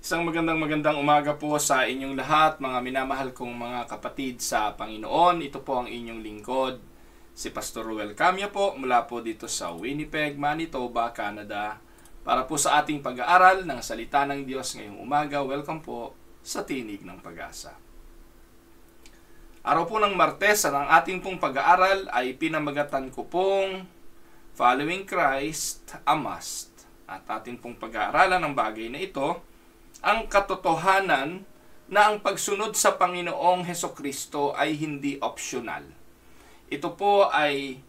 Isang magandang umaga po sa inyong lahat, mga minamahal kong mga kapatid sa Panginoon. Ito po ang inyong lingkod, si Pastor Ruel Camia po, mula po dito sa Winnipeg, Manitoba, Canada, para po sa ating pag-aaral ng Salita ng Diyos ngayong umaga. Welcome po sa Tinig ng Pag-asa. Araw po ng Martes, ang ating pong pag-aaral ay pinamagatan ko pong Following Christ, a Must. At ating pong pag-aaralan ng bagay na ito, ang katotohanan na ang pagsunod sa Panginoong Hesukristo ay hindi optional. Ito po ay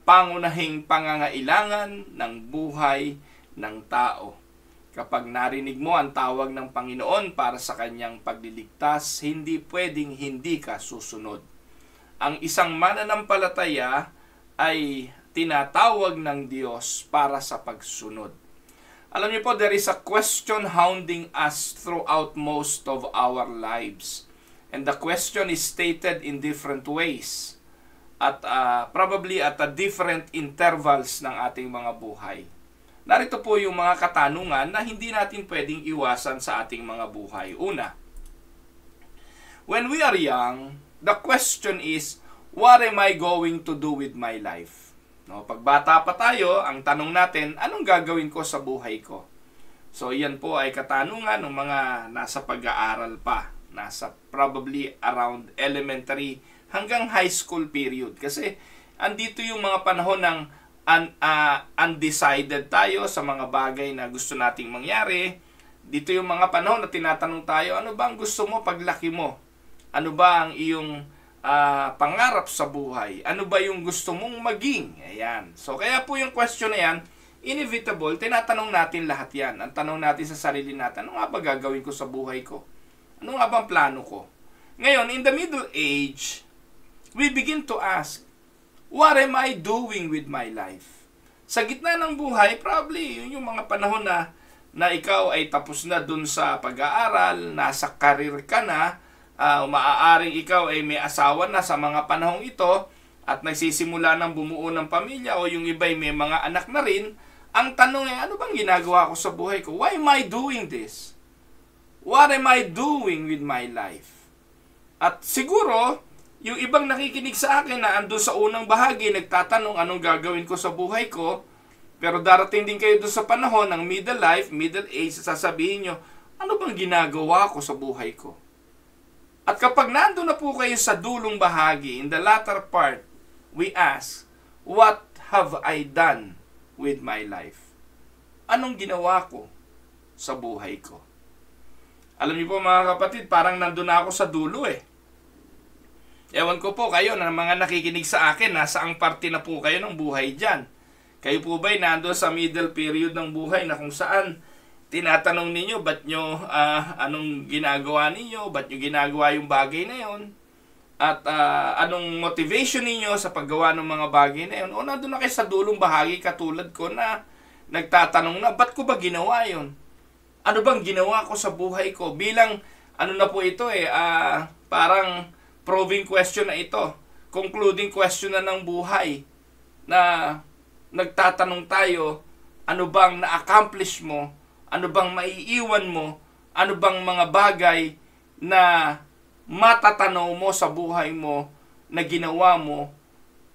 pangunahing pangangailangan ng buhay ng tao. Kapag narinig mo ang tawag ng Panginoon para sa kanyang pagliligtas, hindi pwedeng hindi ka susunod. Ang isang mananampalataya ay tinatawag ng Diyos para sa pagsunod. Alam niyo po, there is a question hounding us throughout most of our lives. And the question is stated in different ways. At probably at different intervals ng ating mga buhay. Narito po yung mga katanungan na hindi natin pwedeng iwasan sa ating mga buhay. Una, when we are young, the question is, what am I going to do with my life? No, pag bata pa tayo, ang tanong natin, anong gagawin ko sa buhay ko? So, yan po ay katanungan ng mga nasa pag-aaral pa. Nasa probably around elementary hanggang high school period. Kasi, andito yung mga panahon ng undecided tayo sa mga bagay na gusto nating mangyari. Dito yung mga panahon na tinatanong tayo, ano ba ang gusto mo paglaki mo? Ano ba ang iyong pangarap sa buhay? Ano ba yung gusto mong maging? Ayan. So, kaya po yung question na yan, inevitable, tinatanong natin lahat yan. Ang tanong natin sa sarili natin, ano nga ba gagawin ko sa buhay ko? Ano nga ba ang plano ko? Ngayon, in the middle age, we begin to ask, what am I doing with my life? Sa gitna ng buhay, probably, yun yung mga panahon na ikaw ay tapos na dun sa pag-aaral, nasa career ka na, maaaring ikaw ay may asawa na sa mga panahong ito at nagsisimula ng bumuo ng pamilya o yung iba ay may mga anak na rin. Ang tanong ay, ano bang ginagawa ko sa buhay ko? Why am I doing this? What am I doing with my life? At siguro, yung ibang nakikinig sa akin na andun sa unang bahagi, nagtatanong anong gagawin ko sa buhay ko, pero darating din kayo doon sa panahon ng middle life, middle age, sasabihin nyo, ano bang ginagawa ko sa buhay ko? At kapag nandun na po kayo sa dulong bahagi, in the latter part, we ask, what have I done with my life? Anong ginawa ko sa buhay ko? Alam niyo po mga kapatid, parang nandun na ako sa dulo eh. Ewan ko po kayo na mga nakikinig sa akin, nasa ang parte na po kayo ng buhay dyan. Kayo po ba'y nandun sa middle period ng buhay na kung saan tinatanong ninyo, ba't nyo, anong ginagawa ninyo, ba't nyo ginagawa yung bagay na yon, at anong motivation ninyo sa paggawa ng mga bagay na yon, o nandun na kayo sa dulong bahagi katulad ko na nagtatanong na, ba't ko ba ginawa yon? Ano bang ginawa ko sa buhay ko? Bilang, ano na po ito parang proving question na ito, concluding question na ng buhay, na nagtatanong tayo, ano bang na-accomplish mo? Ano bang maiiwan mo? Ano bang mga bagay na matatanaw mo sa buhay mo na ginawa mo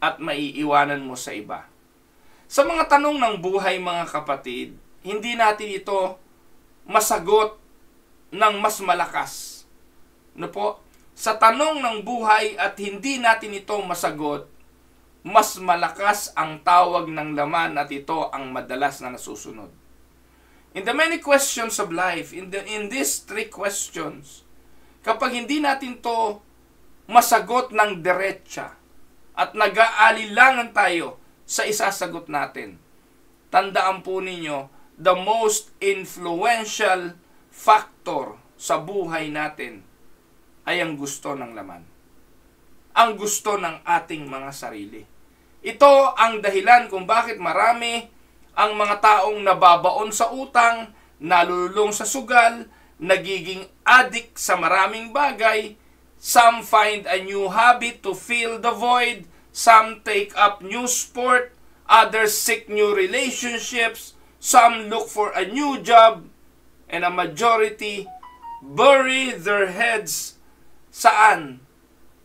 at maiiwanan mo sa iba? Sa mga tanong ng buhay mga kapatid, hindi natin ito masagot ng mas malakas. Ano po? Sa tanong ng buhay at hindi natin ito masagot, mas malakas ang tawag ng laman at ito ang madalas na nasusunod. In the many questions of life, in these three questions, kapag hindi natin to masagot ng diretsa at nag-aalilangan tayo sa isasagot natin, tandaan po ninyo, the most influential factor sa buhay natin ay ang gusto ng laman. Ang gusto ng ating mga sarili. Ito ang dahilan kung bakit marami ang mga taong nababaon sa utang, nalululong sa sugal, nagiging addict sa maraming bagay. Some find a new habit to fill the void. Some take up new sport. Others seek new relationships. Some look for a new job. and a majority bury their heads saan?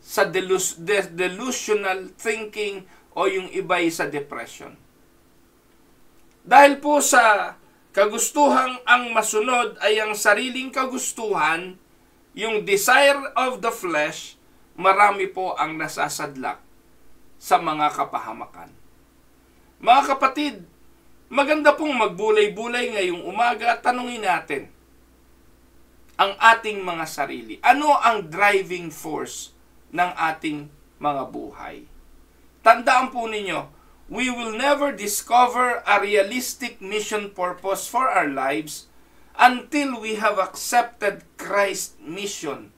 Sa delusional thinking o yung iba'y sa depression. Dahil po sa kagustuhang ang masunod ay ang sariling kagustuhan, yung desire of the flesh, marami po ang nasasadlak sa mga kapahamakan. Mga kapatid, maganda pong magbulay-bulay ngayong umaga at tanungin natin ang ating mga sarili. Ano ang driving force ng ating mga buhay? Tandaan po ninyo, we will never discover a realistic mission purpose for our lives until we have accepted Christ's mission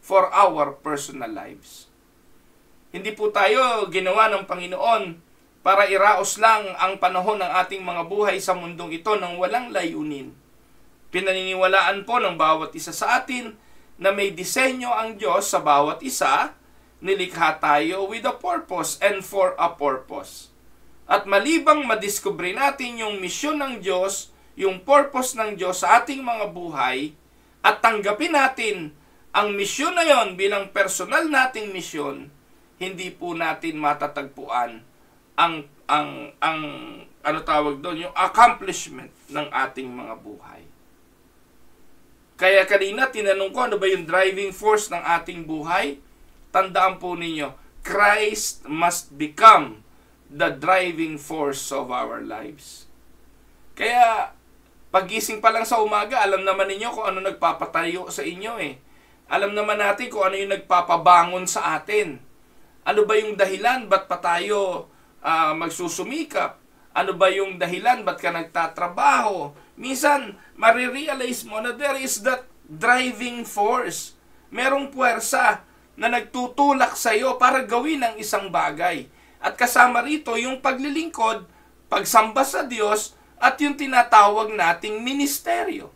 for our personal lives. Hindi po tayo ginawa ng Panginoon para iraos lang ang panahon ng ating mga buhay sa mundong ito ng walang layunin. Pinaniniwalaan po ng bawat isa sa atin na may disenyo ang Diyos sa bawat isa, nilikha tayo with a purpose and for a purpose. At malibang madiskubre natin yung misyon ng Diyos, yung purpose ng Diyos sa ating mga buhay, at tanggapin natin ang misyon na yon bilang personal nating misyon, hindi po natin matatagpuan ang ano tawag doon, yung accomplishment ng ating mga buhay. Kaya kanina tinanong ko, ano ba yung driving force ng ating buhay? Tandaan po ninyo, Christ must become the driving force of our lives. Kaya, pagising pa lang sa umaga, alam naman ninyo kung ano nagpapatayo sa inyo eh. Alam naman natin kung ano yung nagpapabangon sa atin. Ano ba yung dahilan? Ba't pa tayo magsusumikap? Ano ba yung dahilan? Ba't ka nagtatrabaho? Minsan, marirealize mo na there is that driving force. Merong puwersa na nagtutulak sa iyo para gawin ang isang bagay. At kasama rito yung paglilingkod, pagsamba sa Diyos, at yung tinatawag nating ministeryo.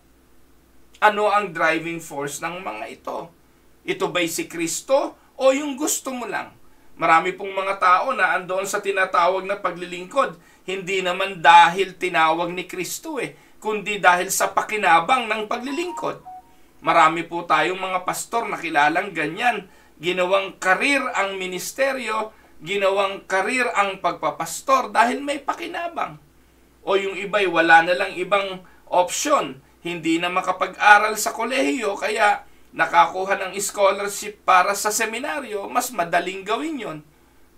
Ano ang driving force ng mga ito? Ito ba'y si Kristo o yung gusto mo lang? Marami pong mga tao na andoon sa tinatawag na paglilingkod, hindi naman dahil tinawag ni Kristo kundi dahil sa pakinabang ng paglilingkod. Marami po tayong mga pastor na kilalang ganyan. Ginawang karir ang ministeryo, ginawang karir ang pagpapastor dahil may pakinabang. O yung iba'y wala na lang ibang option, hindi na makapag-aral sa kolehiyo, kaya nakakuha ng scholarship para sa seminaryo, mas madaling gawin yon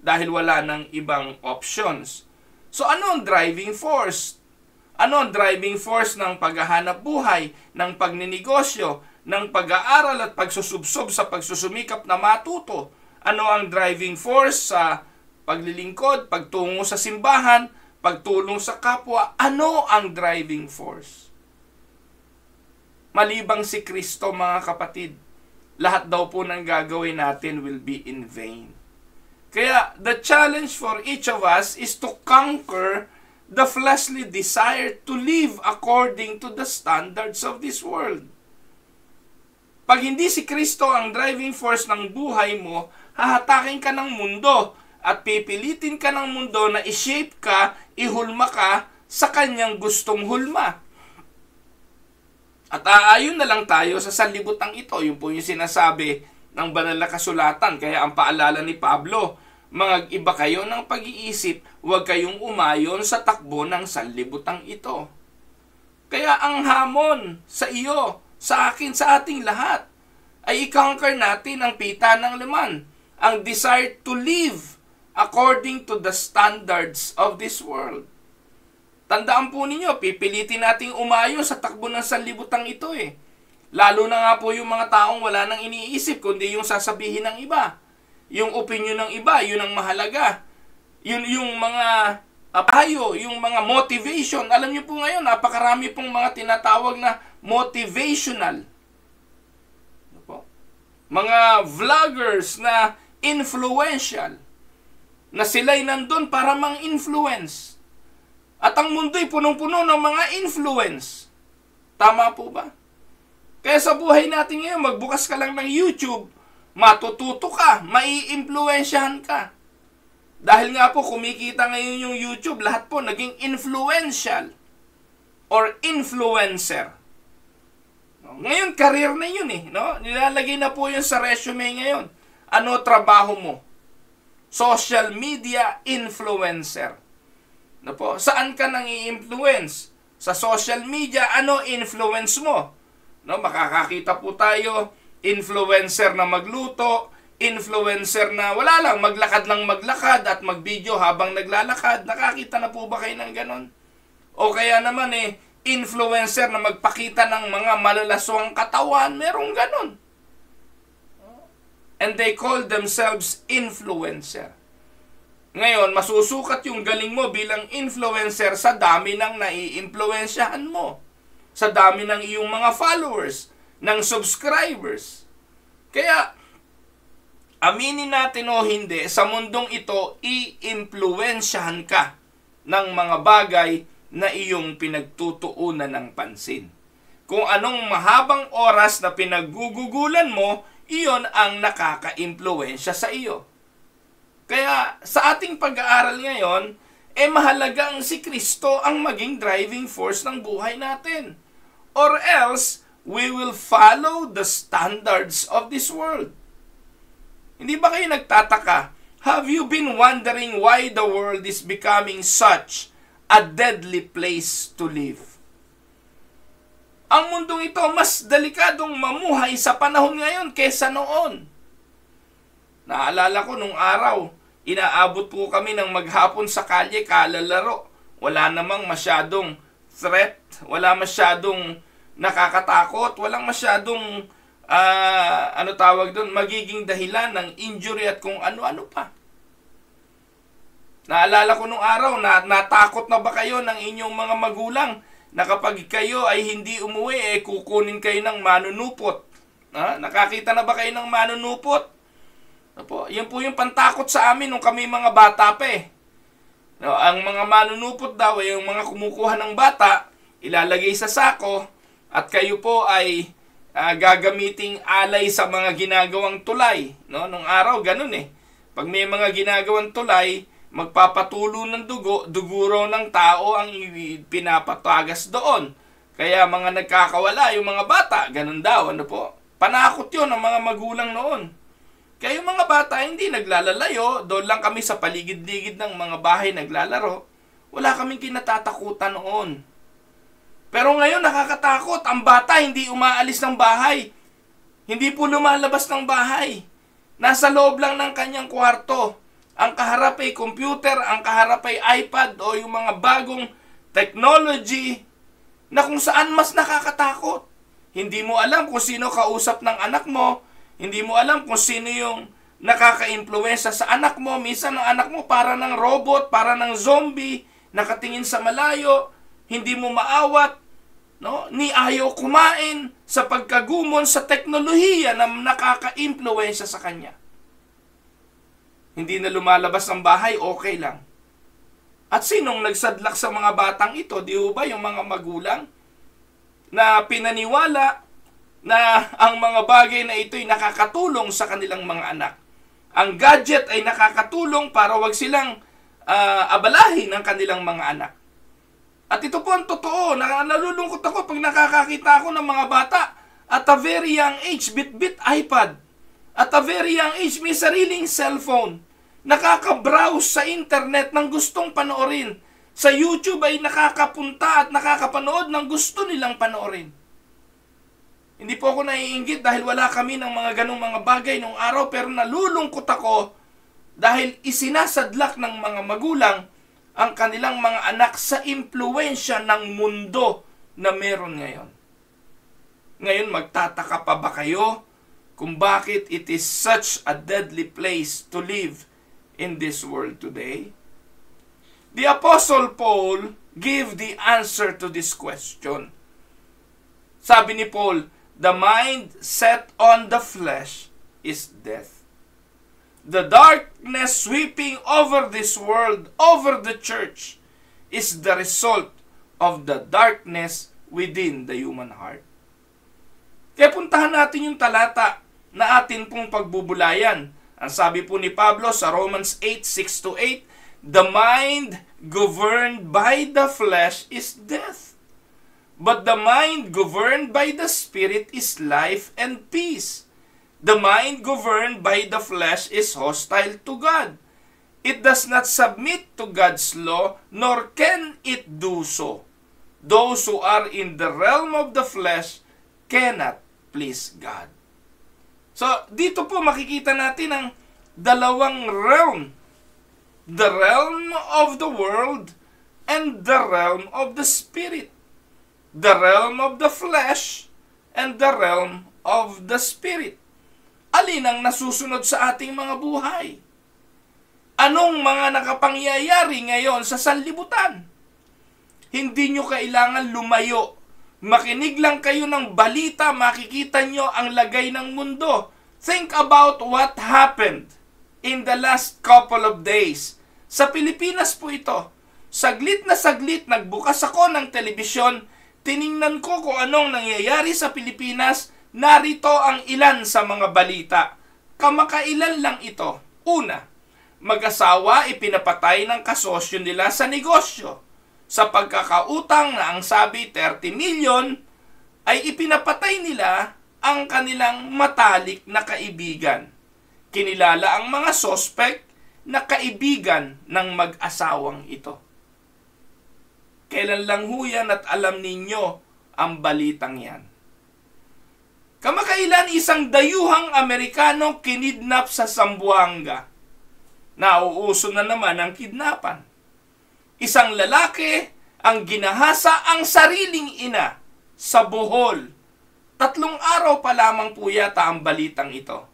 dahil wala ng ibang options. So ano ang driving force? Ano ang driving force ng paghahanap buhay, ng pagninegosyo, ng pag-aaral at pagsusubsob sa pagsusumikap na matuto? Ano ang driving force sa paglilingkod, pagtungo sa simbahan, pagtulong sa kapwa? Ano ang driving force? Malibang si Kristo, mga kapatid, lahat daw po ng gagawin natin will be in vain. Kaya the challenge for each of us is to conquer the fleshly desire to live according to the standards of this world. Pag hindi si Kristo ang driving force ng buhay mo, hahatakin ka ng mundo at pipilitin ka ng mundo na i-shape ka, ihulma ka sa kanyang gustong hulma. At aayon na lang tayo sa sanlibutan ito. Yung po yung sinasabi ng banal na kasulatan. Kaya ang paalala ni Pablo, mag-iba kayo ng pag-iisip, huwag kayong umayon sa takbo ng sanlibutan ito. Kaya ang hamon sa iyo, sa akin, sa ating lahat, ay i-conquer natin ang pita ng laman, ang desire to live according to the standards of this world. Tandaan po ninyo, pipilitin nating umayon sa takbo ng sanlibutan ito Lalo na nga po yung mga taong wala nang iniisip, kundi yung sasabihin ng iba. Yung opinion ng iba, yun ang mahalaga. Yun yung mga payo, yung mga motivation. Alam niyo po ngayon, napakarami pong mga tinatawag na motivational. Mga vloggers na influential, na sila'y nandun para mang-influence. At ang mundo'y punong-puno ng mga influence. Tama po ba? Kaya sa buhay natin ngayon, magbukas ka lang ng YouTube, matututo ka, mai-impluensyahan ka. Dahil nga po, kumikita ngayon yung YouTube, lahat po naging influential or influencer. Ngayon, career na yun eh. No? Nilalagay na po yun sa resume ngayon. Ano trabaho mo? Social media influencer. No po? Saan ka nang i-influence? Sa social media, ano influence mo? No, makakakita po tayo, influencer na magluto, influencer na wala lang, maglakad at mag-video habang naglalakad. Nakakita na po ba kayo ng ganon? O kaya naman influencer na magpakita ng mga malalaswang katawan, merong ganon. And they call themselves influencer. Ngayon, masusukat yung galing mo bilang influencer sa dami ng nai-impluensyahan mo. Sa dami ng iyong mga followers, ng subscribers. Kaya, aminin natin o hindi, sa mundong ito, i-impluensyahan ka ng mga bagay na iyong pinagtutuunan ng pansin. Kung anong mahabang oras na pinaggugugulan mo, iyon ang nakaka-impluensya sa iyo. Kaya sa ating pag-aaral ngayon, mahalaga ang si Kristo ang maging driving force ng buhay natin. Or else, we will follow the standards of this world. Hindi ba kayo nagtataka? Have you been wondering why the world is becoming such a deadly place to live? Ang mundong ito mas delikadong mamuhay sa panahon ngayon kaysa noon. Naalala ko nung araw, inaabot po kami ng maghapon sa kalye, kalalaro. Wala namang masyadong threat, wala masyadong nakakatakot, walang masyadong magiging dahilan ng injury at kung ano-ano pa. Naalala ko nung araw, natakot na ba kayo ng inyong mga magulang na kapag kayo ay hindi umuwi, kukunin kayo ng manunupot? Nakakita na ba kayo ng manunupot? Yan po yung pantakot sa amin nung kami mga bata pa . Ang mga manunupot daw ay yung mga kumukuha ng bata, ilalagay sa sako, at kayo po ay gagamiting alay sa mga ginagawang tulay. Nung araw, ganun . Pag may mga ginagawang tulay, magpapatulo ng dugo raw ng tao ang pinapatagas doon. Kaya mga nagkakawala yung mga bata, ganun daw. Panakot yun ng mga magulang noon. Kaya yung mga bata hindi naglalalayo, doon lang kami sa paligid-ligid ng mga bahay naglalaro. Wala kaming kinatatakutan noon. Pero ngayon nakakatakot, ang bata hindi umaalis ng bahay. Hindi po lumalabas ng bahay. Nasa loob lang ng kanyang kwarto. Ang kaharap ay computer, ang kaharap ay iPad o yung mga bagong technology na kung saan mas nakakatakot. Hindi mo alam kung sino kausap ng anak mo, hindi mo alam kung sino yung nakaka-impluwensya sa anak mo. Minsan ang anak mo para ng robot, para ng zombie, nakatingin sa malayo, hindi mo maawat, ni ayaw kumain sa pagkagumon sa teknolohiya na nakaka-impluwensya sa kanya. Hindi na lumalabas ng bahay, okay lang. At sinong nagsadlak sa mga batang ito? Di ba yung mga magulang na pinaniwala na ang mga bagay na ito'y nakakatulong sa kanilang mga anak. Ang gadget ay nakakatulong para wag silang abalahin ng kanilang mga anak. At ito po ang totoo. Nalulungkot ako pag nakakakita ako ng mga bata at a very young age, bit-bit iPad. At a very young age, may sariling cellphone. Nakaka-browse sa internet ng gustong panoorin. Sa YouTube ay nakakapunta at nakakapanood ng gusto nilang panoorin. Hindi po ako naiinggit dahil wala kami ng mga ganong mga bagay nung araw, pero nalulungkot ako dahil isinasadlak ng mga magulang ang kanilang mga anak sa impluwensya ng mundo na meron ngayon. Ngayon, magtataka pa ba kayo kung bakit it is such a deadly place to live in this world today? The Apostle Paul gave the answer to this question. Sabi ni Paul, the mind set on the flesh is death. The darkness sweeping over this world, over the church, is the result of the darkness within the human heart. Kaya puntahan natin yung talata na atin pong pagbubulayan. Ang sabi po ni Pablo sa Romans 8:6-8, the mind governed by the flesh is death, But the mind governed by the Spirit is life and peace. The mind governed by the flesh is hostile to God. It does not submit to God's law, nor can it do so. Those who are in the realm of the flesh cannot please God. So, dito po makikita natin ang dalawang realm. The realm of the world and the realm of the Spirit. The realm of the flesh and the realm of the Spirit. Alin ang nasusunod sa ating mga buhay? Anong mga nakapangyayari ngayon sa sanlibutan? Hindi nyo kailangan lumayo. Makinig lang kayo ng balita, makikita nyo ang lagay ng mundo. Think about what happened in the last couple of days. Sa Pilipinas po ito. Saglit na saglit, nagbukas ako ng telebisyon, tiningnan ko kung anong nangyayari sa Pilipinas, narito ang ilan sa mga balita. Kamakailan lang ito. Una, mag-asawa ipinapatay ng kasosyo nila sa negosyo. Sa pagkakautang na ang sabi 30 million, ay ipinapatay nila ang kanilang matalik na kaibigan. Kinilala ang mga sospek na kaibigan ng mag-asawang ito. Kailan lang ho yan at alam ninyo ang balitang yan? Kamakailan isang dayuhang Amerikano kinidnap sa Zamboanga. Nauuso na naman ang kidnapan. Isang lalaki ang ginahasa ang sariling ina sa Bohol. 3 araw pa lamang po yata ang balitang ito.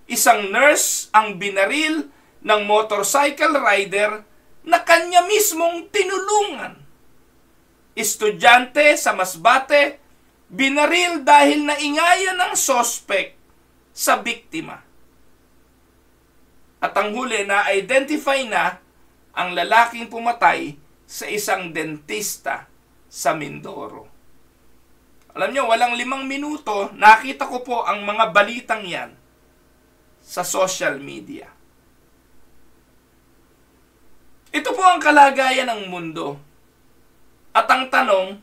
Isang nurse ang binaril ng motorcycle rider na kanya mismong tinulungan. Estudyante sa Masbate, binaril dahil naingayan ng sospek sa biktima. At ang huli na identify na ang lalaking pumatay sa isang dentista sa Mindoro. Alam nyo, walang 5 minuto, nakita ko po ang mga balitang yan sa social media. Ito po ang kalagayan ng mundo. At ang tanong,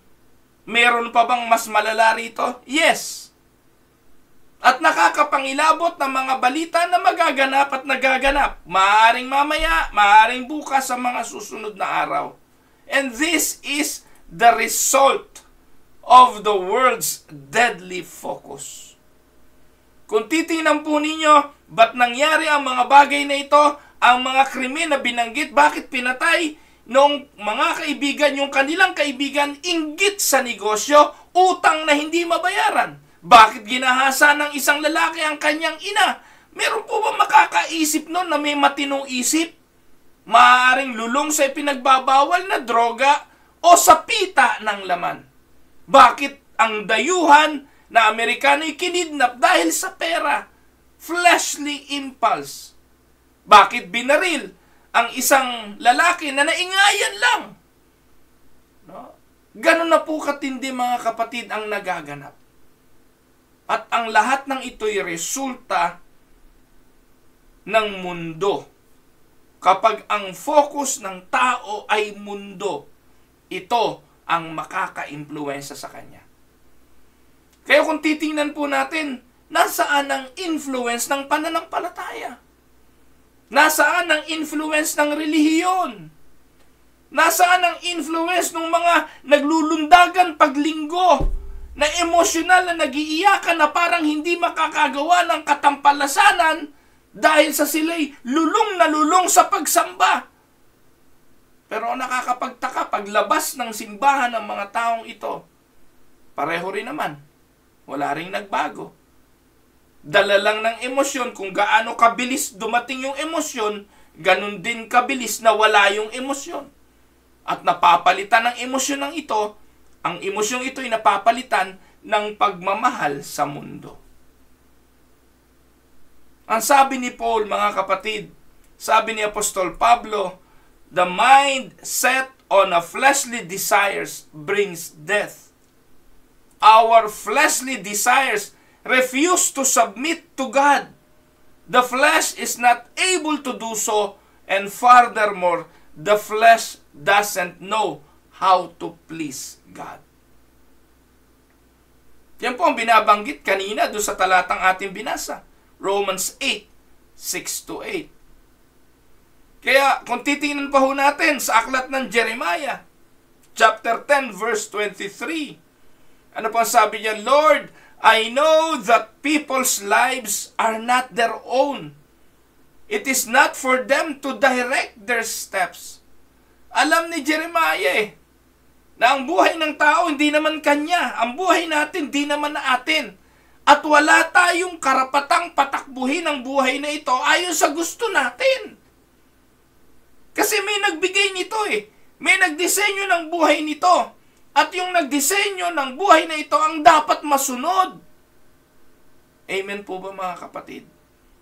meron pa bang mas malala rito? Yes. At nakakapangilabot ng mga balita na magaganap at nagaganap. Maaaring mamaya, maaaring bukas sa mga susunod na araw. And this is the result of the world's deadly focus. Kung titingnan po ninyo, ba't nangyari ang mga bagay na ito? Ang mga krimen na binanggit, bakit pinatay? Noong mga kaibigan, yung kanilang kaibigan, inggit sa negosyo, utang na hindi mabayaran. Bakit ginahasa ng isang lalaki ang kanyang ina? Meron po ba makakaisip nun na may matinong isip? Maaaring lulong sa ipinagbabawal na droga o sa pita ng laman. Bakit ang dayuhan na Amerikano'y kinidnap dahil sa pera? Fleshly impulse. Bakit binaril ang isang lalaki na naingayan lang? No? Ganun na po katindi mga kapatid ang nagaganap. At ang lahat ng ito'y resulta ng mundo. Kapag ang focus ng tao ay mundo, ito ang makaka-impluwensya sa kanya. Kaya kung titingnan po natin, nasaan ang influence ng pananampalataya? Nasaan ang influence ng relihiyon? Nasaan ang influence ng mga naglulundagan paglinggo? Na emosyonal na nagiiyakan na parang hindi makakagawa ng katampalasanan dahil sa sila'y lulong na lulong sa pagsamba. Pero nakakapagtaka, paglabas ng simbahan ng mga taong ito, pareho rin naman. Wala ring nagbago. Dala lang ng emosyon, kung gaano kabilis dumating yung emosyon, ganun din kabilis na wala yung emosyon. At napapalitan ng emosyon ng ito, ang emosyong ito ay napapalitan ng pagmamahal sa mundo. Ang sabi ni Paul, mga kapatid, sabi ni Apostol Pablo, the mind set on a fleshly desires brings death. Our fleshly desires refuse to submit to God. The flesh is not able to do so, and furthermore, the flesh doesn't know how to please God. Yan po ang binabanggit kanina doon sa talatang ating binasa. Romans 8, 6-8. Kaya kung titingnan pa ho natin sa aklat ng Jeremiah, chapter 10, verse 23. Ano po ang sabi niya? Lord, I know that people's lives are not their own. It is not for them to direct their steps. Alam ni Jeremiah na ang buhay ng tao hindi naman kanya. Ang buhay natin hindi naman na atin. At wala tayong karapatang patakbuhin ang buhay na ito ayon sa gusto natin. Kasi may nagbigay nito May nagdisenyo ng buhay nito. At yung nagdisenyo ng buhay na ito ang dapat masunod. Amen po ba mga kapatid?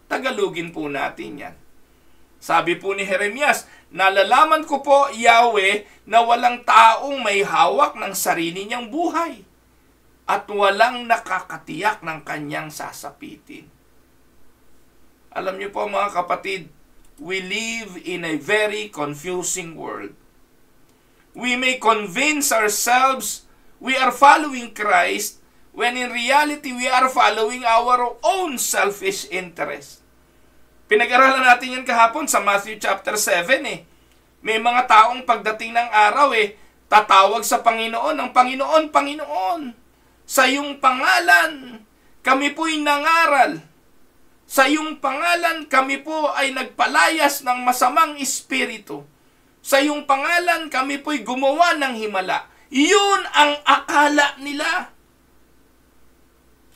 Tagalugin po natin yan. Sabi po ni Jeremias, nalalaman ko po, Yahweh, na walang taong may hawak ng sarili niyang buhay at walang nakakatiyak ng kanyang sasapitin. Alam niyo po mga kapatid, we live in a very confusing world. We may convince ourselves we are following Christ when in reality we are following our own selfish interest. Pinag-aralan natin yan kahapon sa Matthew chapter 7 May mga taong pagdating ng araw tatawag sa Panginoon ng Panginoon, Panginoon, sa iyong pangalan kami po'y nangaral. Sa iyong pangalan kami po ay nagpalayas ng masamang espiritu. Sa iyong pangalan kami po'y gumawa ng himala. Yun ang akala nila.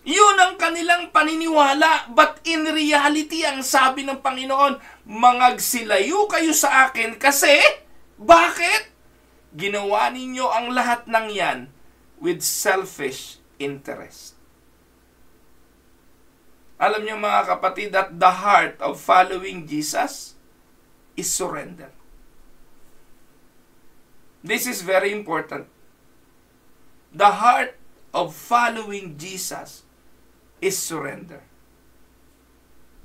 Yun ang kanilang paniniwala. But in reality, ang sabi ng Panginoon, mangagsilayo kayo sa akin kasi, bakit? Ginawa ninyo ang lahat ng yan with selfish interest. Alam niyo mga kapatid, that the heart of following Jesus is surrender. This is very important. The heart of following Jesus is surrender.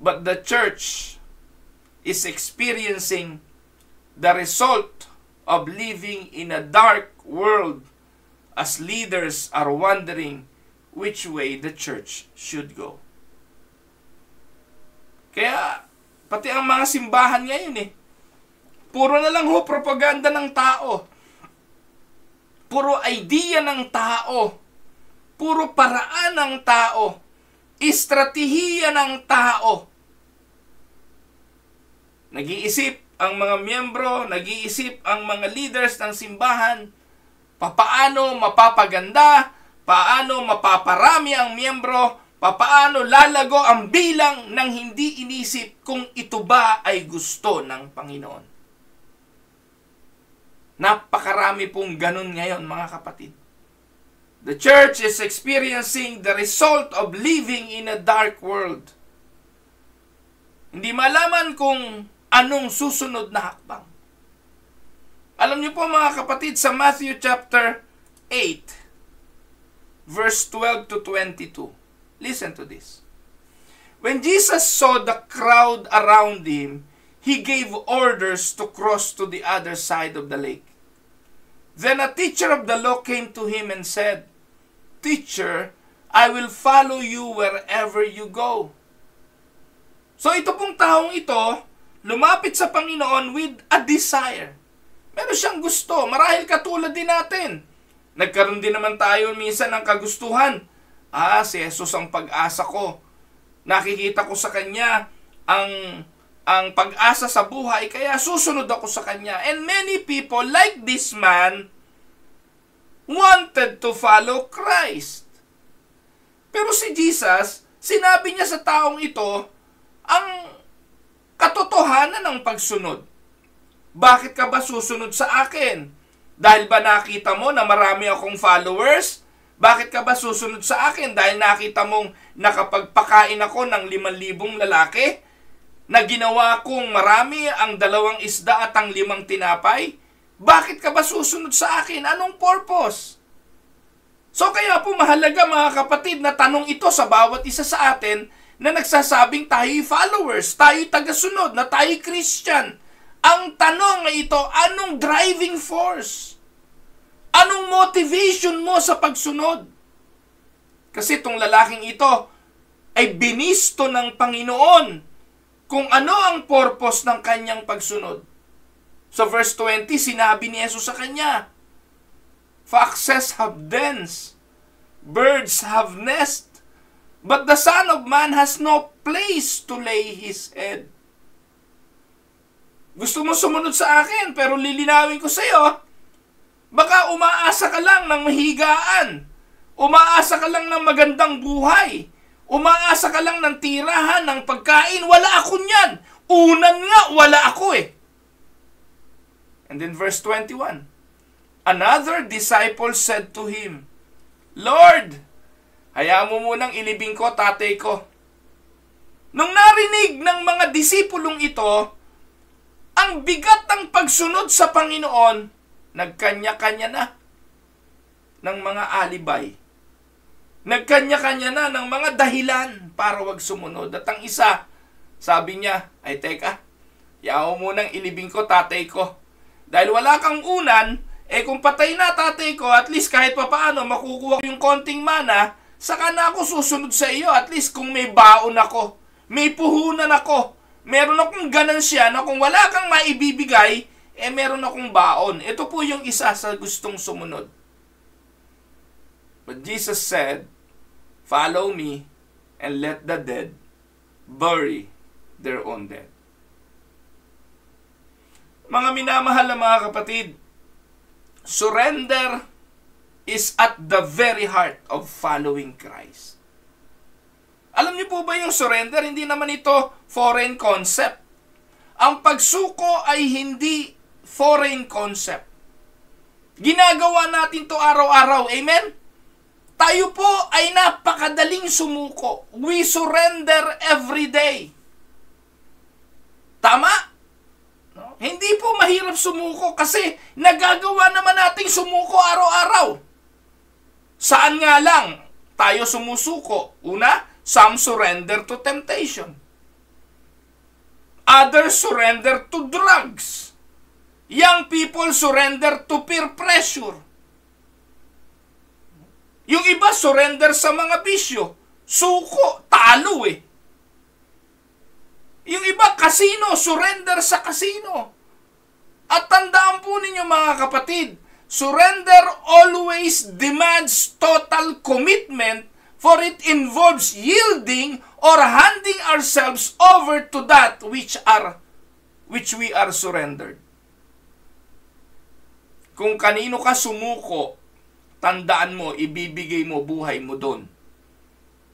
But the church is experiencing the result of living in a dark world as leaders are wondering which way the church should go. Kaya, pati ang mga simbahan ngayon puro na lang propaganda ng tao. Puro idea ng tao. Puro paraan ng tao. Estratehiya ng tao. Nag-iisip ang mga miyembro, nag-iisip ang mga leaders ng simbahan, papaano mapapaganda, paano mapaparami ang miyembro, papaano lalago ang bilang ng hindi inisip kung ito ba ay gusto ng Panginoon. Napakarami pong ganun ngayon mga kapatid. The church is experiencing the result of living in a dark world. Hindi malaman kung anong susunod na hakbang. Alam niyo po mga kapatid, sa Matthew chapter 8, verse 12 to 22. Listen to this. When Jesus saw the crowd around him, he gave orders to cross to the other side of the lake. Then a teacher of the law came to him and said, Teacher, I will follow you wherever you go. So ito pong taong ito, lumapit sa Panginoon with a desire. Meron siyang gusto, marahil katulad din natin. Nagkaroon din naman tayo minsan ng kagustuhan. Si Jesus ang pag-asa ko. Nakikita ko sa Kanya ang pag-asa sa buhay, kaya susunod ako sa Kanya. And many people, like this man, wanted to follow Christ. Pero si Jesus, sinabi niya sa taong ito, ang katotohanan ng pagsunod. Bakit ka ba susunod sa akin? Dahil ba nakita mo na marami akong followers? Bakit ka ba susunod sa akin? Dahil nakita mong nakapagpakain ako ng 5,000 lalaki? Na ginawa kong marami ang 2 isda at ang 5 tinapay? Bakit ka ba susunod sa akin? Anong purpose? So kaya po mahalaga mga kapatid na tanong ito sa bawat isa sa atin na nagsasabing tayo'y followers, tayo'y tagasunod, na tayo'y Christian. Ang tanong na ito, anong driving force? Anong motivation mo sa pagsunod? Kasi itong lalaking ito ay binisto ng Panginoon kung ano ang purpose ng kanyang pagsunod. Sa verse 20, sinabi ni Jesus sa kanya, "Foxes have dens, birds have nest, but the Son of Man has no place to lay his head." Gusto mo sumunod sa akin, pero lilinawin ko sa iyo, baka umaasa ka lang ng mahigaan, umaasa ka lang ng magandang buhay, umaasa ka lang ng tirahan, ng pagkain. Wala ako niyan. Unan nga, wala ako eh. And then verse 21, another disciple said to him, "Lord, hayaan mo munang ilibing ko tatay ko." Nung narinig ng mga disipulong ito, ang bigat ng pagsunod sa Panginoon, nagkanya-kanya na ng mga alibay. Nagkanya-kanya na ng mga dahilan para wag sumunod. At ang isa, sabi niya, ay teka, hayaan mo munang ilibing ko tatay ko. Dahil wala kang unan, kung patay na tatay ko, at least kahit papaano makukuha ko yung konting mana, saka na ako susunod sa iyo. At least kung may baon ako, may puhunan ako, meron akong ganansya na kung wala kang maibibigay, meron akong baon. Ito po yung isa sa gustong sumunod. But Jesus said, "Follow me and let the dead bury their own dead." Mga minamahal na mga kapatid, surrender is at the very heart of following Christ. Alam niyo po ba yung surrender? Hindi naman ito foreign concept. Ang pagsuko ay hindi foreign concept. Ginagawa natin to araw-araw. Amen? Tayo po ay napakadaling sumuko. We surrender every day. Tama? No? Hindi po mahirap sumuko kasi nagagawa naman nating sumuko araw-araw. Saan nga lang tayo sumusuko? Una, some surrender to temptation. Others surrender to drugs. Young people surrender to peer pressure. Yung iba surrender sa mga bisyo. Suko, talo eh. Yung iba casino, surrender sa casino. At tandaan po ninyo mga kapatid, surrender always demands total commitment, for it involves yielding or handing ourselves over to that which we are surrendered. Kung kanino ka sumuko, tandaan mo, ibibigay mo buhay mo doon.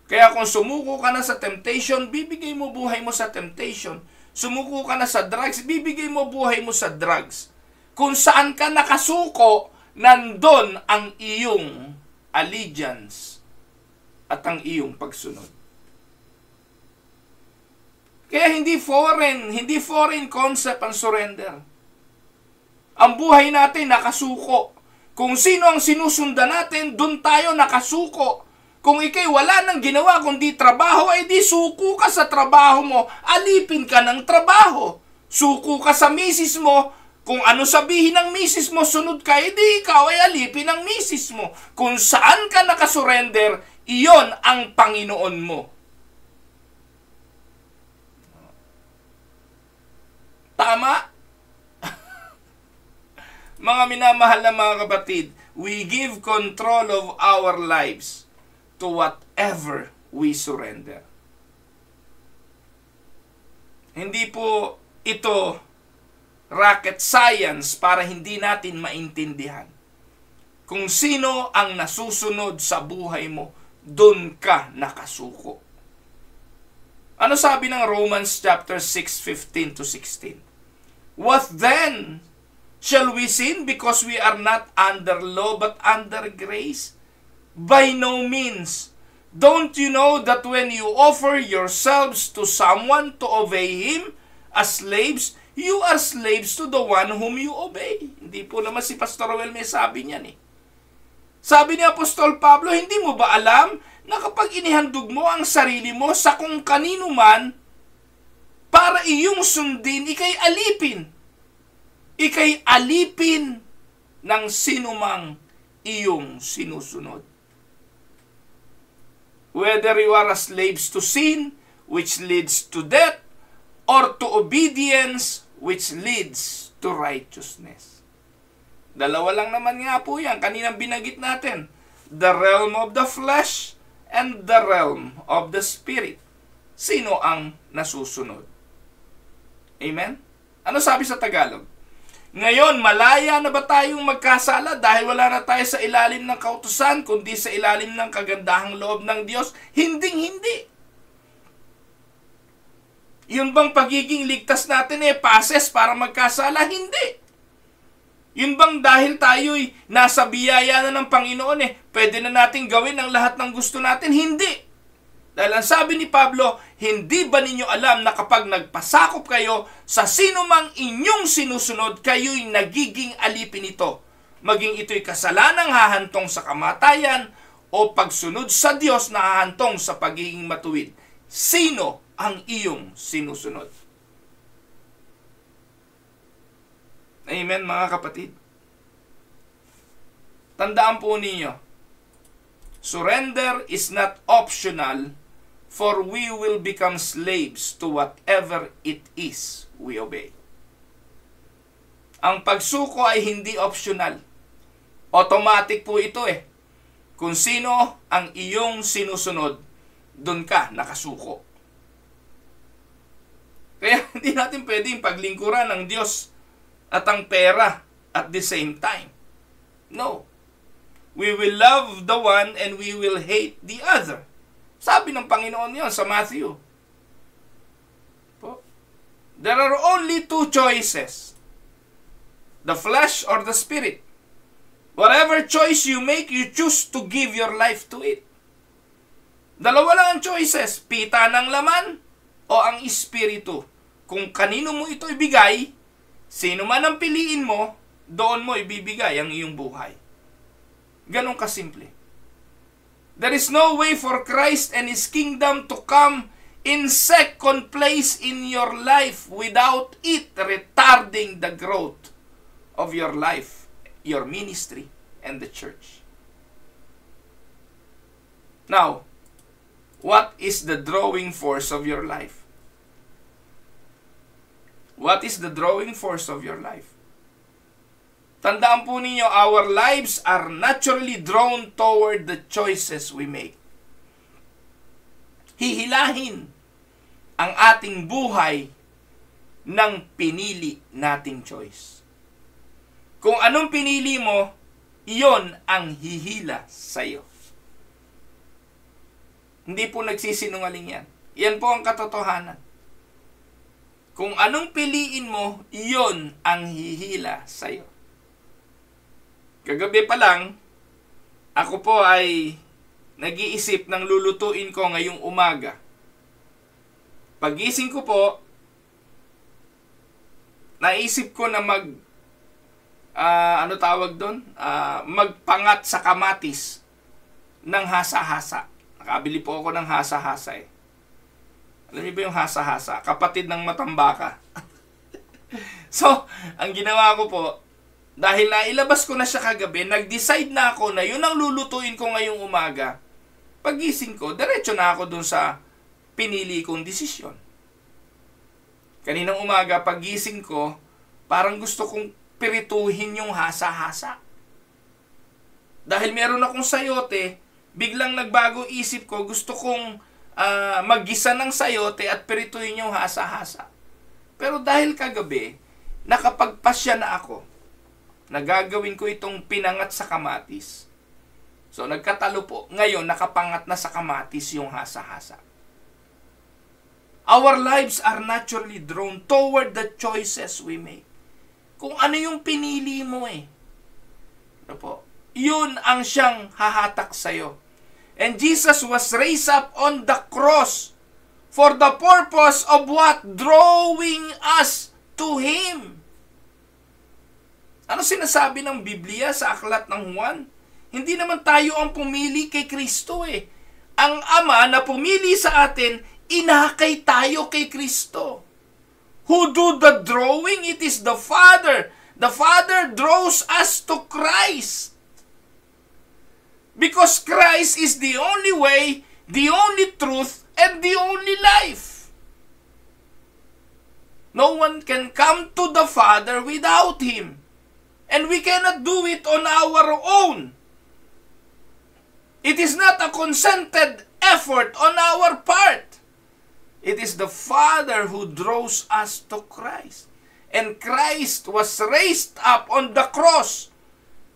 Kaya kung sumuko ka na sa temptation, bibigay mo buhay mo sa temptation. Sumuko ka na sa drugs, bibigay mo buhay mo sa drugs. Kung saan ka nakasuko, nandun ang iyong allegiance at ang iyong pagsunod. Kaya hindi foreign concept ang surrender. Ang buhay natin nakasuko. Kung sino ang sinusundan natin, dun tayo nakasuko. Kung ikay wala nang ginawa kundi trabaho, ay di suko ka sa trabaho mo, alipin ka ng trabaho. Suko ka sa misis mo, kung ano sabihin ng misis mo, sunod ka, di ikaw ay alipin ng misis mo. Kung saan ka nakasurrender, iyon ang Panginoon mo. Tama? Mga minamahal na mga kapatid, we give control of our lives to whatever we surrender. Hindi po ito rocket science para hindi natin maintindihan. Kung sino ang nasusunod sa buhay mo, dun ka nakasuko. Ano sabi ng Romans chapter 6:15-16? What then? Shall we sin because we are not under law but under grace? By no means. Don't you know that when you offer yourselves to someone to obey him as slaves, you are slaves to the one whom you obey? Hindi po naman si Pastor Roel may sabi niyan eh. Sabi ni Apostol Pablo, hindi mo ba alam na kapag inihandog mo ang sarili mo sa kung kanino man para iyong sundin, ikay alipin. Ikay alipin ng sinumang iyong sinusunod. Whether you are a slaves to sin, which leads to death, or to obedience, which leads to righteousness. Dalawa lang naman nga po yan. Kaninang binanggit natin. The realm of the flesh and the realm of the spirit. Sino ang nasusunod? Amen? Ano sabi sa Tagalog? Ngayon, malaya na ba tayong magkasala dahil wala na tayo sa ilalim ng kautusan, kundi sa ilalim ng kagandahang loob ng Diyos? Hinding-hindi. Yun bang pagiging ligtas natin passes para magkasala? Hindi. Yun bang dahil tayo'y nasa biyaya na ng Panginoon pwede na natin gawin ang lahat ng gusto natin? Hindi. Dahil ang sabi ni Pablo, hindi ba ninyo alam na kapag nagpasakop kayo sa sino mang inyong sinusunod, kayo'y nagiging alipin ito? Maging ito'y kasalanang hahantong sa kamatayan o pagsunod sa Diyos na hahantong sa pagiging matuwid. Sino ang iyong sinusunod? Amen, mga kapatid. Tandaan po ninyo, surrender is not optional, for we will become slaves to whatever it is we obey. Ang pagsuko ay hindi optional. Automatic po ito Kung sino ang iyong sinusunod, doon ka nakasuko. Kaya hindi natin pwedeng paglingkuran ng Diyos at ang pera at the same time. No. We will love the one and we will hate the other. Sabi ng Panginoon yon sa Matthew. There are only two choices. The flesh or the spirit. Whatever choice you make, you choose to give your life to it. Dalawa lang ang choices. Pita ng laman o ang espiritu. Kung kanino mo ito ibigay, sino man ang piliin mo, doon mo ibibigay ang iyong buhay. Ganon kasimple. There is no way for Christ and His kingdom to come in second place in your life without it retarding the growth of your life, your ministry, and the church. Now, what is the drawing force of your life? What is the drawing force of your life? Tandaan po ninyo, our lives are naturally drawn toward the choices we make. Hihilahin ang ating buhay ng pinili nating choice. Kung anong pinili mo, iyon ang hihila sa'yo. Hindi po nagsisinungaling yan. Yan po ang katotohanan. Kung anong piliin mo, iyon ang hihila sa'yo. Kagabi pa lang, ako po ay nag-iisip ng lulutuin ko ngayong umaga. Pagising ko po, naisip ko na magpangat sa kamatis ng hasa-hasa. Nakabili po ako ng hasa-hasa Alam niyo ba yung hasa-hasa? Kapatid ng matambaka. So, ang ginawa ko po, dahil nailabas ko na siya kagabi, nag-decide na ako na yun ang lulutuin ko ngayong umaga. Pagising ko, diretso na ako dun sa pinili kong desisyon. Kaninang umaga, pagising ko, parang gusto kong pirituhin yung hasa-hasa. Dahil meron akong sayote, biglang nagbago isip ko, gusto kong maggisa ng sayote at pirituhin yung hasa-hasa. Pero dahil kagabi, nakapagpasya na ako, nagagawin ko itong pinangat sa kamatis. So, nagkatalo po. Ngayon, nakapangat na sa kamatis yung hasa-hasa. Our lives are naturally drawn toward the choices we make. Kung ano yung pinili mo Ano po? Yun ang siyang hahatak sa'yo. And Jesus was raised up on the cross for the purpose of what? Drawing us to Him. Ano sinasabi ng Biblia sa aklat ng Juan? Hindi naman tayo ang pumili kay Kristo Ang Ama na pumili sa atin, inakay tayo kay Kristo. Who do the drawing? It is the Father. The Father draws us to Christ. Because Christ is the only way the only truth, and the only life. No one can come to the Father without Him. And we cannot do it on our own. It is not a consented effort on our part. It is the Father who draws us to Christ. And Christ was raised up on the cross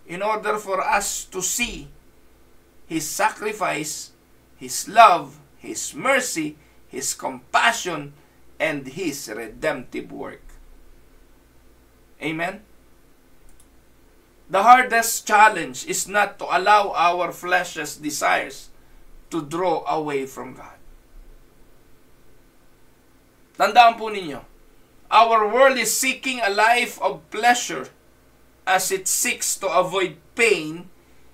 in order for us to see His sacrifice, His love, His mercy, His compassion, and His redemptive work. Amen? The hardest challenge is not to allow our flesh's desires to draw away from God. Tandaan po ninyo, our world is seeking a life of pleasure. As it seeks to avoid pain,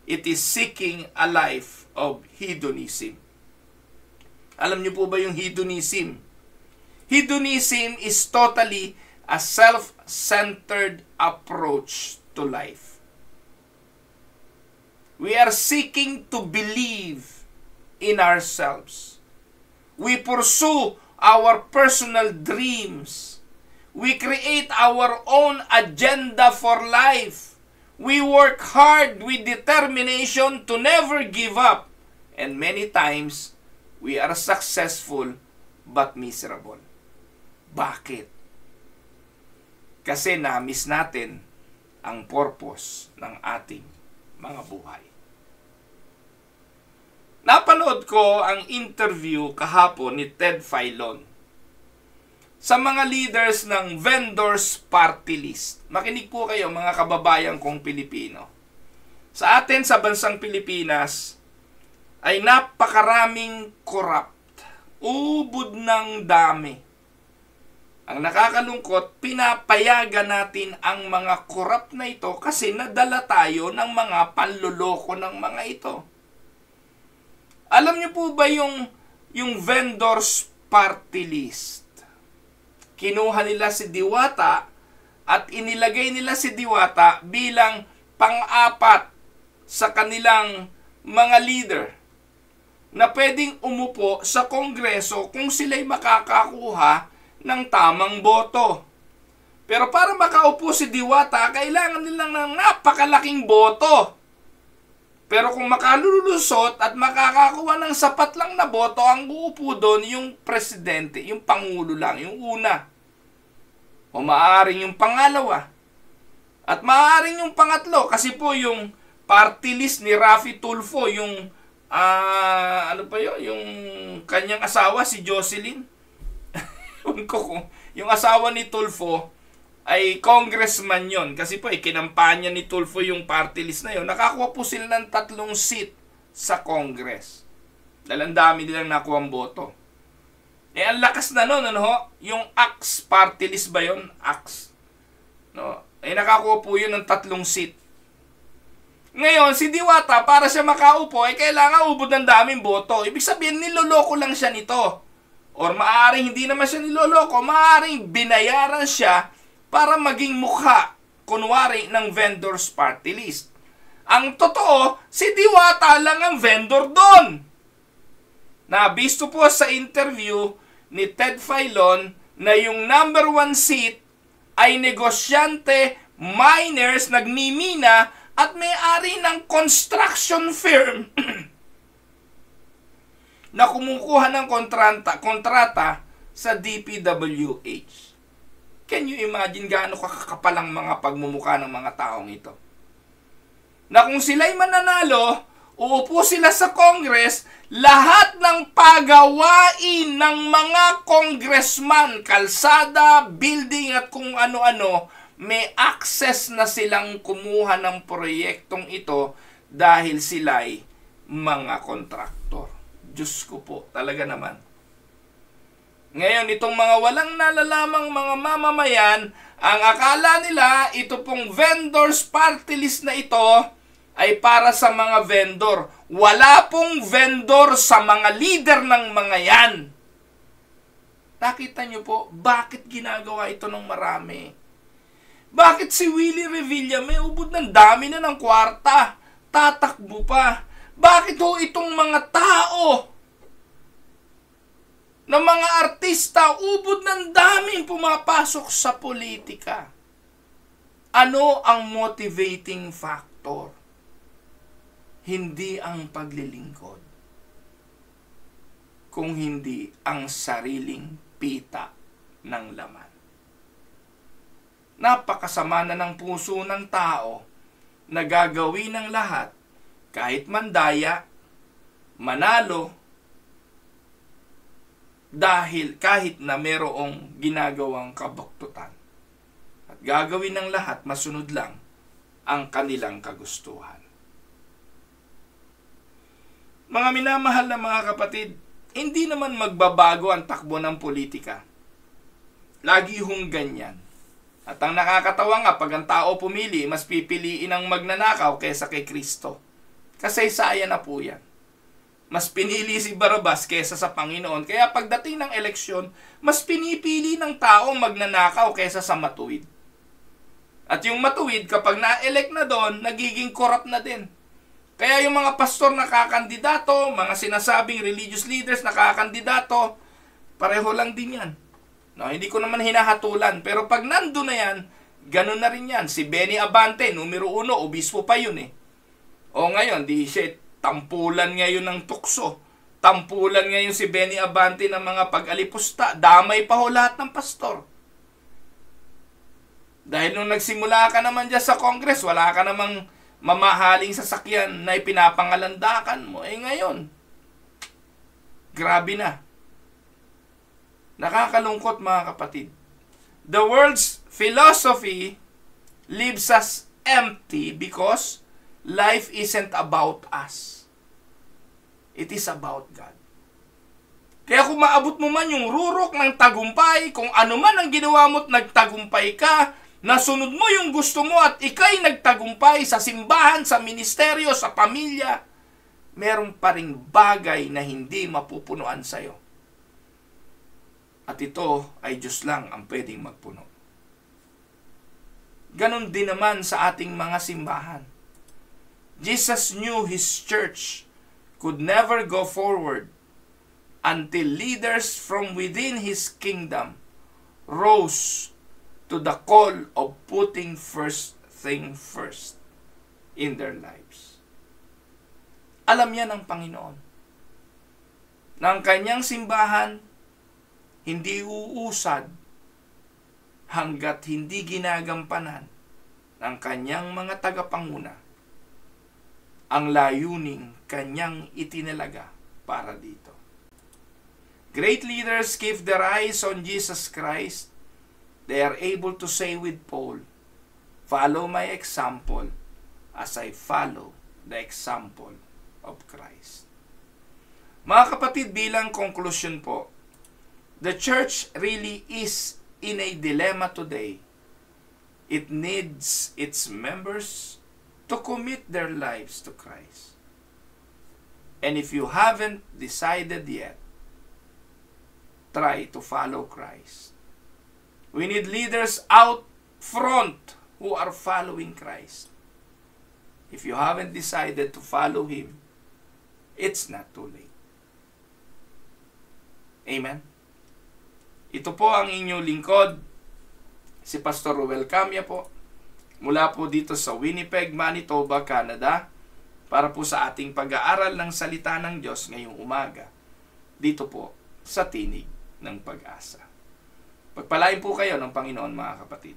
it is seeking a life of hedonism. Alam niyo po ba yung hedonism? Hedonism is totally a self-centered approach to life. We are seeking to believe in ourselves. We pursue our personal dreams. We create our own agenda for life. We work hard with determination to never give up. And many times, we are successful but miserable. Bakit? Kasi na-miss natin ang purpose ng ating mga buhay. Napanood ko ang interview kahapon ni Ted Filon sa mga leaders ng vendors party list. Makinig po kayo mga kababayan kong Pilipino. Sa atin sa bansang Pilipinas ay napakaraming corrupt. Ubod ng dami. Ang nakakalungkot, pinapayagan natin ang mga corrupt na ito kasi nadala tayo ng mga panloloko ng mga ito. Alam niyo po ba yung vendors party list? Kinuha nila si Diwata at inilagay nila si Diwata bilang pang-apat sa kanilang mga leader na pwedeng umupo sa Kongreso kung sila'y makakakuha ng tamang boto. Pero para makaupo si Diwata, kailangan nilang ng napakalaking boto. Pero kung makalulusot at makakakuha ng sapat lang na boto, ang uupo doon yung presidente, yung pangulo lang, yung una. O maaaring yung pangalawa. At maaaring yung pangatlo, kasi po yung party list ni Raffy Tulfo, yung yung kanyang asawa, si Jocelyn. Yung asawa ni Tulfo ay congressman yon. Kasi po, kinampanya ni Tulfo yung party list na yon. Nakakuha po sila ng 3 seat sa Congress. Dahil ang dami nilang nakuha ang boto. Ang lakas na nun, yung AXE party list ba yon? AXE. No? Nakakuha po yun ng 3 seat. Ngayon, si Diwata, para siya makaupo, kailangan ubod ng daming boto. Ibig sabihin, niloloko lang siya nito. Or maaaring hindi naman siya niloloko, maaaring binayaran siya para maging mukha, kunwari, ng vendors party list. Ang totoo, si Diwata lang ang vendor doon. Nabisto po sa interview ni Ted Filon na yung number 1 seat ay negosyante, miners, nagmimina, at may-ari ng construction firm na kumukuha ng kontrata sa DPWH. Can you imagine gaano kakakapalang mga pagmumukha ng mga taong ito? Na kung sila'y mananalo, uupo sila sa Congress, lahat ng pagawain ng mga congressman, kalsada, building at kung ano-ano, may access na silang kumuha ng proyektong ito dahil sila'y mga kontraktor. Diyos ko po, talaga naman. Ngayon, itong mga walang nalalamang mga mamamayan, ang akala nila, ito pong vendors party list na ito ay para sa mga vendor. Wala pong vendor sa mga leader ng mga yan. Nakita nyo po, bakit ginagawa ito ng marami? Bakit si Willie Revilla may ubod ng dami na ng kwarta? Tatakbo pa. Bakit ho itong mga tao ng mga artista, ubod ng daming pumapasok sa politika. Ano ang motivating factor? Hindi ang paglilingkod, kung hindi ang sariling pita ng laman. Napakasama na ng puso ng tao na gagawin ng lahat kahit mandaya, manalo, dahil kahit na merong ginagawang kabuktutan. At gagawin ng lahat, masunod lang ang kanilang kagustuhan. Mga minamahal na mga kapatid, hindi naman magbabago ang takbo ng politika. Lagi hong ganyan. At ang nakakatawa nga, pag ang tao pumili, mas pipiliin ang magnanakaw kaysa kay Kristo. Kasaysayan na po yan. Mas pinili si Barabas kaysa sa Panginoon. Kaya pagdating ng eleksyon, mas pinipili ng tao magnanakaw kaysa sa matuwid. At yung matuwid, kapag na-elect na doon, nagiging corrupt na din. Kaya yung mga pastor nakakandidato, mga sinasabing religious leaders nakakandidato, pareho lang din yan. No, hindi ko naman hinahatulan. Pero pag nandun na yan, ganun na rin yan. Si Benny Abante, numero 1, obispo pa yun eh. O ngayon, di siya tampulan ngayon ng tukso. Tampulan ngayon si Benny Abante ng mga pag-alipusta. Damay pa ho lahat ng pastor. Dahil nung nagsimula ka naman dyan sa Congress, wala ka namang mamahaling sasakyan na ipinapangalandakan mo. Eh ngayon, grabe na. Nakakalungkot mga kapatid. The world's philosophy leaves us empty because life isn't about us. It is about God. Kaya kung maabot mo man yung rurok ng tagumpay, kung ano man ang ginawa mo't nagtagumpay ka, nasunod mo yung gusto mo at ika'y nagtagumpay sa simbahan, sa ministeryo, sa pamilya, meron pa ring bagay na hindi mapupunuan sa'yo. At ito ay Diyos lang ang pwedeng magpuno. Ganon din naman sa ating mga simbahan. Jesus knew His church could never go forward until leaders from within His kingdom rose to the call of putting first thing first in their lives. Alam yan ng Panginoon na ang kanyang simbahan hindi uusad hanggat hindi ginagampanan ng kanyang mga tagapanguna ang layuning kanyang itinalaga para dito. Great leaders keep their eyes on Jesus Christ. They are able to say with Paul, "Follow my example as I follow the example of Christ." Mga kapatid, bilang conclusion po, the church really is in a dilemma today. It needs its members to commit their lives to Christ. And if you haven't decided yet, try to follow Christ. We need leaders out front who are following Christ. If you haven't decided to follow Him, it's not too late. Amen? Ito po ang inyong lingkod, si Pastor Ruel Camia po, mula po dito sa Winnipeg, Manitoba, Canada, para po sa ating pag-aaral ng salita ng Diyos ngayong umaga, dito po sa Tinig ng Pag-asa. Pagpalain po kayo ng Panginoon mga kapatid.